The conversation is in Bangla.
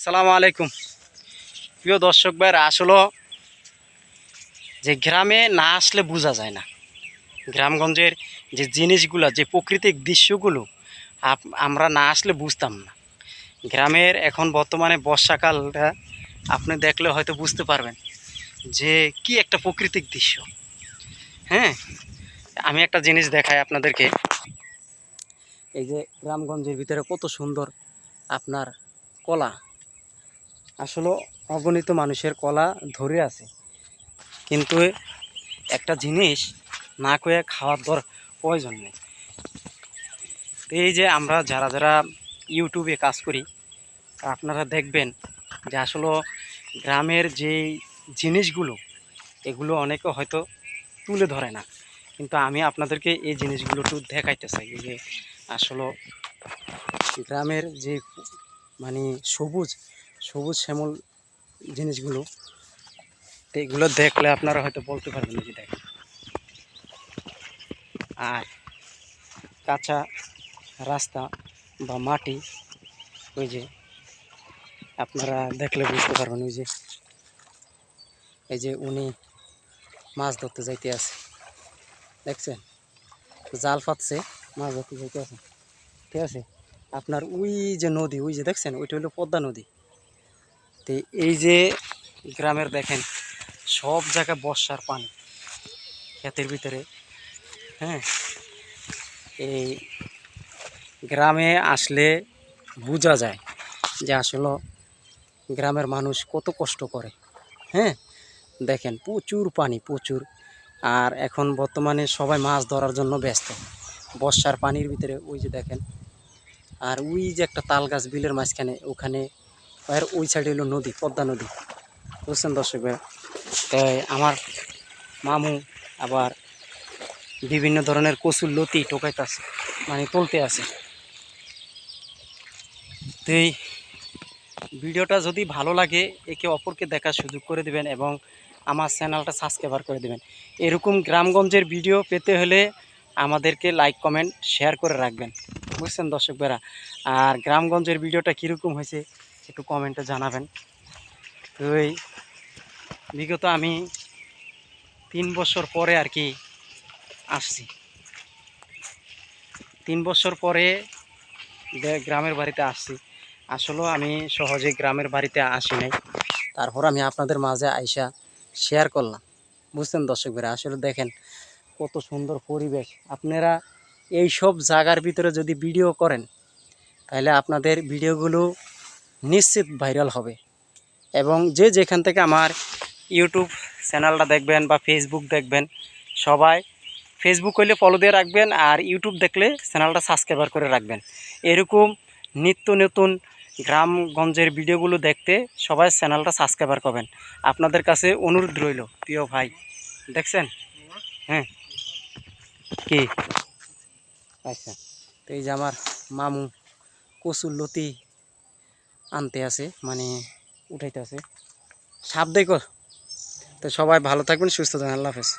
আসসালামু আলাইকুম প্রিয় দর্শক ভাইরা, আসলে যে গ্রামে না আসলে বোঝা যায় না গ্রামগঞ্জের যে জিনিসগুলো, যে প্রাকৃতিক দৃশ্যগুলো আমরা না আসলে বুঝতাম না। গ্রামের এখন বর্তমানে বর্ষাকালটা আপনি দেখলে হয়তো বুঝতে পারবেন যে কি একটা প্রাকৃতিক দৃশ্য। হ্যাঁ, আমি একটা জিনিস দেখাই আপনাদেরকে। এই যে গ্রামগঞ্জের ভিতরে কত সুন্দর আপনার কলা, আসলে অগণিত মানুষের কলা ধরে আছে, কিন্তু একটা জিনিস না করে খাওয়ার প্রয়োজন নেই। তো এই যে আমরা যারা যারা ইউটিউবে কাজ করি, আপনারা দেখবেন যে আসলে গ্রামের যে জিনিসগুলো, এগুলো অনেকে হয়তো তুলে ধরে না, কিন্তু আমি আপনাদেরকে এই জিনিসগুলো একটু দেখাইতে চাই যে আসলে গ্রামের যে মানে সবুজ সবুজ শ্যামল জিনিসগুলো, তো এগুলো দেখলে আপনারা হয়তো বলতে পারবেন যে দেখেন। আর কাঁচা রাস্তা বা মাটি, ওই যে আপনারা দেখলে বুঝতে পারবেন, ওই যে এই যে উনি মাছ ধরতে যাইতে আছে, দেখছেন জাল পাতছে, মাছ ধরতে যাইতে আছে, ঠিক আছে। আপনার ওই যে নদী, ওই যে দেখছেন, ওইটা হলো পদ্মা নদী। তো এই যে গ্রামের দেখেন সব জায়গায় বর্ষার পানি ক্ষেতের ভিতরে। হ্যাঁ, এই গ্রামে আসলে বোঝা যায় যে আসলে গ্রামের মানুষ কত কষ্ট করে। হ্যাঁ, দেখেন প্রচুর পানি, প্রচুর। আর এখন বর্তমানে সবাই মাছ ধরার জন্য ব্যস্ত বর্ষার পানির ভিতরে, ওই যে দেখেন। আর ওই যে একটা তাল গাছ বিলের মাঝখানে, ওখানে আর ওই সাইডে হলো নদী, পদ্মা নদী, বুঝছেন দর্শক ভাই। তাই আমার মামু আবার বিভিন্ন ধরনের কচুর লতি টোকাইতেছে, মানে তুলতে আছে। তো এই ভিডিওটা যদি ভালো লাগে, একে অপরকে দেখার সুযোগ করে দিবেন এবং আমার চ্যানেলটা সাবস্ক্রাইব করে দিবেন। এরকম গ্রামগঞ্জের ভিডিও পেতে হলে আমাদেরকে লাইক কমেন্ট শেয়ার করে রাখবেন, বুঝছেন দর্শক ভাইরা। আর গ্রামগঞ্জের ভিডিওটা কীরকম হয়েছে একটু কমেন্টে জানাবেন। তো এই বিগত আমি 3 বছর পরে আর কি আসছি, 3 বছর পরে গ্রামের বাড়িতে আসছি। আসলেও আমি সহজে গ্রামের বাড়িতে আসি নাই, তারপর আমি আপনাদের মাঝে আইসা শেয়ার করলাম, বুঝছেন দর্শক ভাইরা। আসলে দেখেন কত সুন্দর পরিবেশ। আপনারা এই সব জায়গার ভিতরে যদি ভিডিও করেন, তাহলে আপনাদের ভিডিওগুলো নিশ্চিত ভাইরাল হবে। এবং যে যেখান থেকে আমার ইউটিউব চ্যানেলটা দেখবেন বা ফেসবুক দেখবেন, সবাই ফেসবুক হইলে ফলো দিয়ে রাখবেন, আর ইউটিউব দেখলে চ্যানেলটা সাবস্ক্রাইব করে রাখবেন। এরকম নিত্য নতুন গ্রামগঞ্জের ভিডিওগুলো দেখতে সবাই চ্যানেলটা সাবস্ক্রাইব করবেন। আপনাদের কাছে অনুরোধ রইল প্রিয় ভাই, দেখছেন। হ্যাঁ, কি আচ্ছা। তো এই যে আমার মামু কচুর লতি আনতে আছে, মানে উঠাইতে আছে, সাপ দেখো। তো সবাই ভালো থাকবেন, সুস্থ থাকবেন, আল্লাহ হাফেজ।